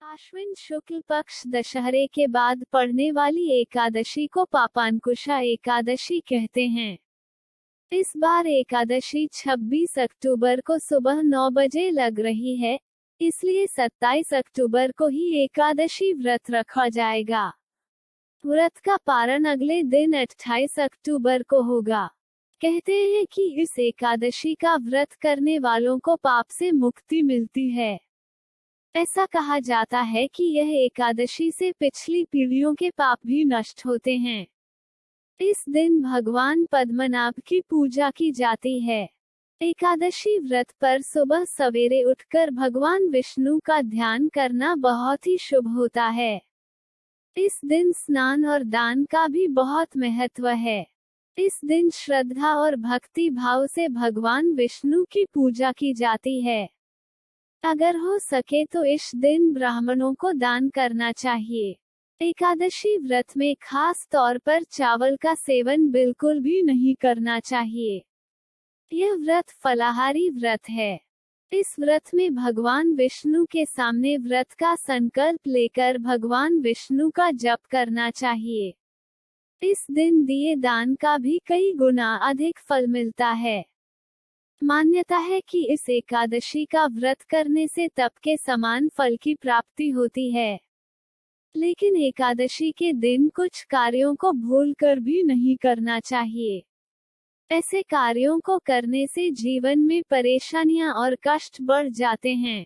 आश्विन शुक्ल पक्ष दशहरे के बाद पड़ने वाली एकादशी को पापांकुशा एकादशी कहते हैं। इस बार एकादशी 26 अक्टूबर को सुबह 9 बजे लग रही है, इसलिए 27 अक्टूबर को ही एकादशी व्रत रखा जाएगा। व्रत का पारण अगले दिन 28 अक्टूबर को होगा। कहते हैं कि इस एकादशी का व्रत करने वालों को पाप से मुक्ति मिलती है। ऐसा कहा जाता है कि यह एकादशी से पिछली पीढ़ियों के पाप भी नष्ट होते हैं। इस दिन भगवान पद्मनाभ की पूजा की जाती है। एकादशी व्रत पर सुबह सवेरे उठकर भगवान विष्णु का ध्यान करना बहुत ही शुभ होता है। इस दिन स्नान और दान का भी बहुत महत्व है। इस दिन श्रद्धा और भक्ति भाव से भगवान विष्णु की पूजा की जाती है। अगर हो सके तो इस दिन ब्राह्मणों को दान करना चाहिए। एकादशी व्रत में खास तौर पर चावल का सेवन बिल्कुल भी नहीं करना चाहिए। यह व्रत फलाहारी व्रत है। इस व्रत में भगवान विष्णु के सामने व्रत का संकल्प लेकर भगवान विष्णु का जप करना चाहिए। इस दिन दिए दान का भी कई गुना अधिक फल मिलता है। मान्यता है कि इस एकादशी का व्रत करने से तप के समान फल की प्राप्ति होती है। लेकिन एकादशी के दिन कुछ कार्यों को भूलकर भी नहीं करना चाहिए। ऐसे कार्यों को करने से जीवन में परेशानियां और कष्ट बढ़ जाते हैं।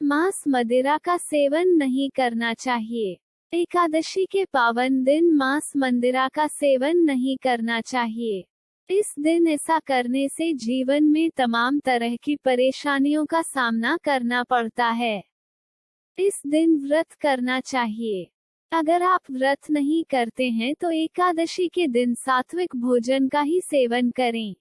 मांस मदिरा का सेवन नहीं करना चाहिए। एकादशी के पावन दिन मांस मदिरा का सेवन नहीं करना चाहिए। इस दिन ऐसा करने से जीवन में तमाम तरह की परेशानियों का सामना करना पड़ता है। इस दिन व्रत करना चाहिए। अगर आप व्रत नहीं करते हैं तो एकादशी के दिन सात्विक भोजन का ही सेवन करें।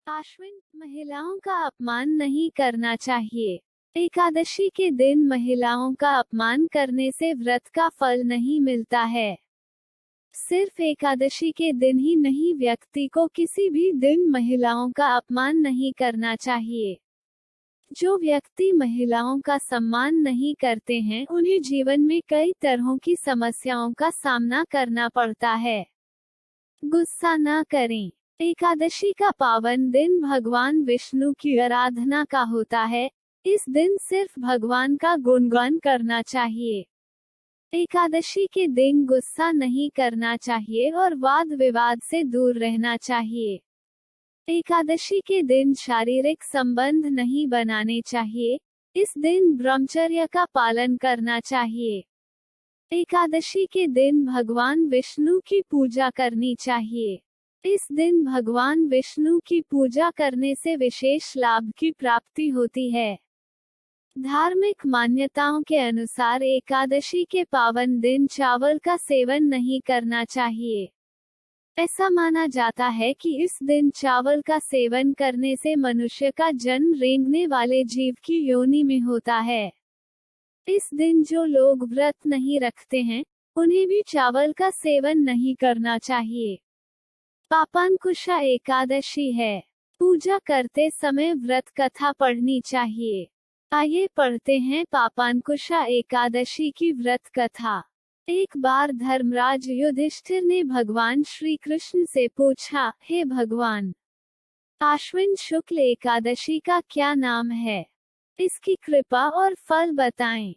आश्विन महिलाओं का अपमान नहीं करना चाहिए। एकादशी के दिन महिलाओं का अपमान करने से व्रत का फल नहीं मिलता है। सिर्फ एकादशी के दिन ही नहीं, व्यक्ति को किसी भी दिन महिलाओं का अपमान नहीं करना चाहिए। जो व्यक्ति महिलाओं का सम्मान नहीं करते हैं उन्हें जीवन में कई तरह की समस्याओं का सामना करना पड़ता है। गुस्सा न करें। एकादशी का पावन दिन भगवान विष्णु की आराधना का होता है। इस दिन सिर्फ भगवान का गुणगान करना चाहिए। एकादशी के दिन गुस्सा नहीं करना चाहिए और वाद विवाद से दूर रहना चाहिए। एकादशी के दिन शारीरिक संबंध नहीं बनाने चाहिए। इस दिन ब्रह्मचर्य का पालन करना चाहिए। एकादशी के दिन भगवान विष्णु की पूजा करनी चाहिए। इस दिन भगवान विष्णु की पूजा करने से विशेष लाभ की प्राप्ति होती है। धार्मिक मान्यताओं के अनुसार एकादशी के पावन दिन चावल का सेवन नहीं करना चाहिए। ऐसा माना जाता है कि इस दिन चावल का सेवन करने से मनुष्य का जन्म रेंगने वाले जीव की योनि में होता है। इस दिन जो लोग व्रत नहीं रखते हैं उन्हें भी चावल का सेवन नहीं करना चाहिए। पापांकुशा एकादशी है। पूजा करते समय व्रत कथा पढ़नी चाहिए। आइए पढ़ते हैं पापांकुशा एकादशी की व्रत कथा। एक बार धर्मराज युधिष्ठिर ने भगवान श्री कृष्ण से पूछा, हे भगवान, आश्विन शुक्ल एकादशी का क्या नाम है? इसकी कृपा और फल बताएं।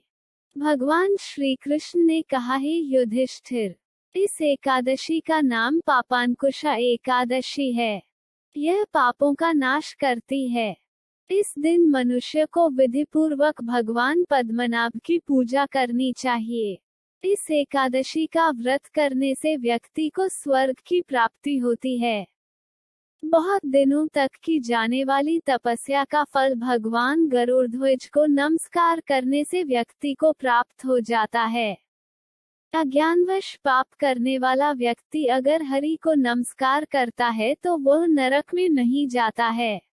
भगवान श्री कृष्ण ने कहा, हे युधिष्ठिर, इस एकादशी का नाम पापांकुशा एकादशी है। यह पापों का नाश करती है। इस दिन मनुष्य को विधिपूर्वक भगवान पद्मनाभ की पूजा करनी चाहिए। इस एकादशी का व्रत करने से व्यक्ति को स्वर्ग की प्राप्ति होती है। बहुत दिनों तक की जाने वाली तपस्या का फल भगवान गरुड़ध्वज को नमस्कार करने से व्यक्ति को प्राप्त हो जाता है। अज्ञानवश पाप करने वाला व्यक्ति अगर हरि को नमस्कार करता है तो वह नरक में नहीं जाता है।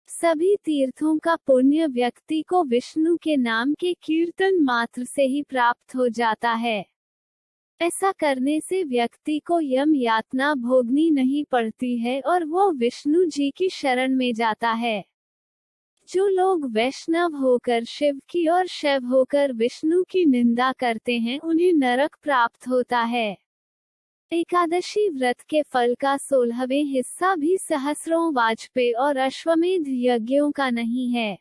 सभी तीर्थों का पुण्य व्यक्ति को विष्णु के नाम के कीर्तन मात्र से ही प्राप्त हो जाता है। ऐसा करने से व्यक्ति को यम यातना भोगनी नहीं पड़ती है और वो विष्णु जी की शरण में जाता है। जो लोग वैष्णव होकर शिव की और शैव होकर विष्णु की निंदा करते हैं उन्हें नरक प्राप्त होता है। एकादशी व्रत के फल का 16वें हिस्सा भी सहस्रों वाजपेयी और अश्वमेध यज्ञों का नहीं है।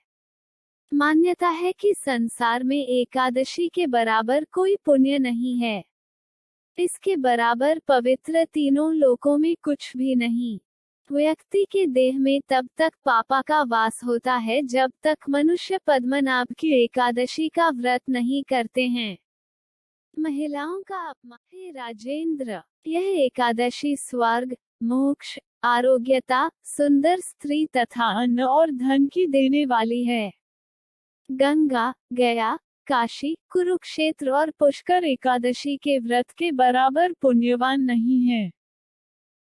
मान्यता है कि संसार में एकादशी के बराबर कोई पुण्य नहीं है। इसके बराबर पवित्र तीनों लोकों में कुछ भी नहीं। व्यक्ति के देह में तब तक पापा का वास होता है जब तक मनुष्य पद्मनाभ की एकादशी का व्रत नहीं करते हैं। महिलाओं का अपमान। हे राजेंद्र, यह एकादशी स्वर्ग, मोक्ष, आरोग्यता, सुंदर स्त्री तथा अन्न और धन की देने वाली है। गंगा, गया, काशी, कुरुक्षेत्र और पुष्कर एकादशी के व्रत के बराबर पुण्यवान नहीं है।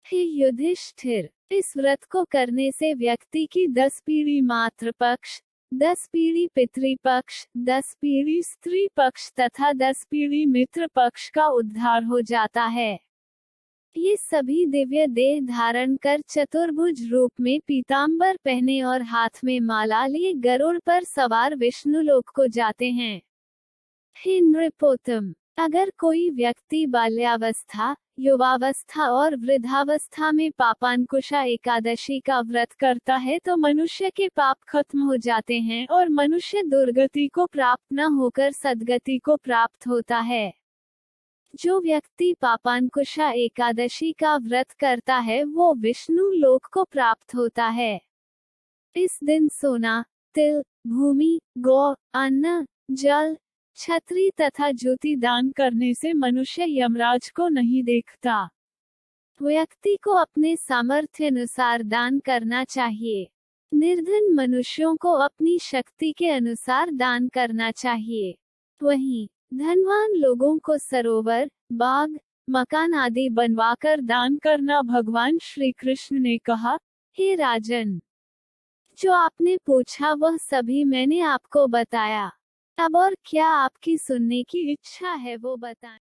हे युधिष्ठिर, इस व्रत को करने से व्यक्ति की 10 पीढ़ी मातृपक्ष, 10 पीढ़ी पितृपक्ष, 10 पीढ़ी स्त्री पक्ष तथा 10 पीढ़ी मित्र पक्ष का उद्धार हो जाता है। ये सभी दिव्य देह धारण कर चतुर्भुज रूप में पीतांबर पहने और हाथ में माला लिए गरुड़ पर सवार विष्णुलोक को जाते हैं। हे नृपोत्तम, अगर कोई व्यक्ति बाल्यावस्था, युवावस्था और वृद्धावस्था में पापांकुशा एकादशी का व्रत करता है तो मनुष्य के पाप खत्म हो जाते हैं और मनुष्य दुर्गति को प्राप्त न होकर सद्गति को प्राप्त होता है। जो व्यक्ति पापांकुशा एकादशी का व्रत करता है वो विष्णु लोक को प्राप्त होता है। इस दिन सोना, तिल, भूमि, गौ, अन्न, जल, छतरी तथा ज्योति दान करने से मनुष्य यमराज को नहीं देखता। व्यक्ति को अपने सामर्थ्य अनुसार दान करना चाहिए। निर्धन मनुष्यों को अपनी शक्ति के अनुसार दान करना चाहिए। वहीं धनवान लोगों को सरोवर, बाग, मकान आदि बनवाकर दान करना। भगवान श्री कृष्ण ने कहा, हे राजन, जो आपने पूछा वह सभी मैंने आपको बताया। अब और क्या आपकी सुनने की इच्छा है वो बताएं।